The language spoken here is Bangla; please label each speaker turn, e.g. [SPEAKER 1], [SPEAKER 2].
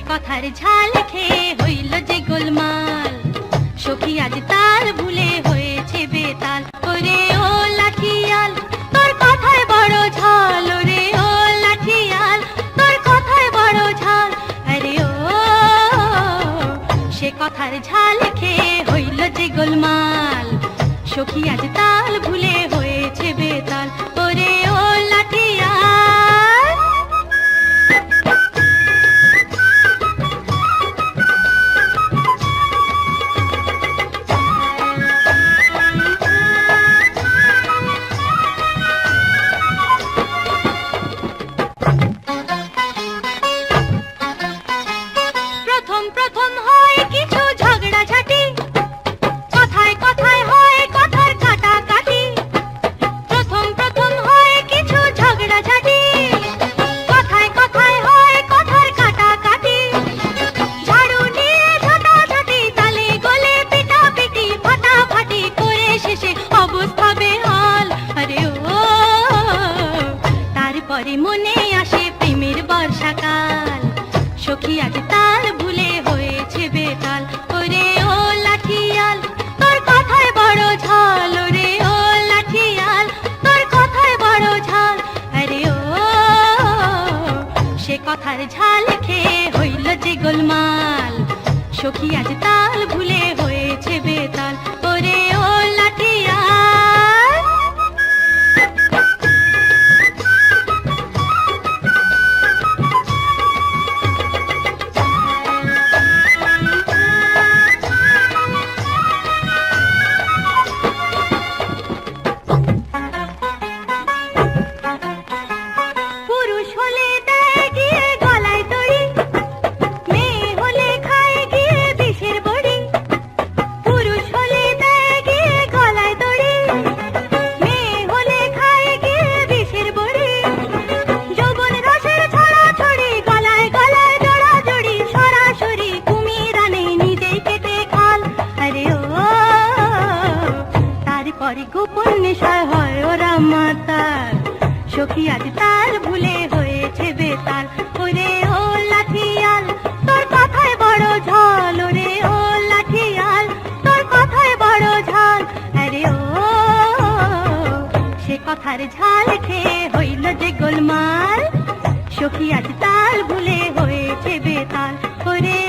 [SPEAKER 1] কথার ঝাল খেয়ে হইল যে গোলমাল, সখী আজ তাল ভুলে হয়েছে বেতাল। ওরে ও লাঠিয়াল তোর কথায় বড় ঝাল, ওরে ও লাঠিয়াল তোর কথায় বড় ঝাল। আরে ও সে কথার ঝাল খেয়ে হইল যে গোলমাল, সখী আজ তাল ভুলে হয়েছে বেতাল। ওরে ও লাঠিয়াল। প্রথম প্রথম হয় কিছু ঝগড়াঝাটি, কথায় কথায় হয় কথার কাটাকাটি। প্রথম প্রথম হয় কিছু ঝগড়াঝাটি, কথায় কথায় হয় কথার কাটাকাটি। ঝাড়ু নিয়ে ঝাঁটাঝাঁটি, তালে গলে পিটাপিটি, ফাটাফাটি করে শেষে অবস্থা বেহাল। আরে ও তারপরে মনে আসে প্রেমের বর্ষাকাল, সখী আজ তাল ভুলে হয়েছে বেতাল। ওরে ও লাঠিয়াল তোর কথায় বড় ঝাল, ওরে ও লাঠিয়াল তোর কথায় বড় ঝাল। আরে ও সে কথার ঝাল খেয়ে হইল যে গোলমাল, সখী আজ তাল ভুলে হয়েছে বেতাল। ওরে ও লাঠিয়াল। পুরুষ হলে দেয় গিয়ে গলায় দড়ি, মেয়ে হলে খায় গিয়ে বিষের বড়ি। পুরুষ হলে দেয় গিয়ে গলায় দড়ি, মেয়ে হলে খায় গিয়ে বিষের বড়ি। যৌবন রসের ছড়াছড়ি, গলায় গলায় জড়াজড়ি, সরাসরি কুমির আনে নিজেই কেটে খাল। আরে ও তারপরে গোপন নেশায় হয় ওরা মাতাল, সখী আজ তাল ভুলে হয়েছে বেতাল। ওরে ও লাঠিয়াল তোর কথায় বড় ঝাল, ওরে ও লাঠিয়াল তোর কথায় বড় ঝাল। আরে ও সে কথার ঝাল খেয়ে হইল যে গোলমাল, সখী আজ তাল ভুলে হয়েছে বেতাল। ওরে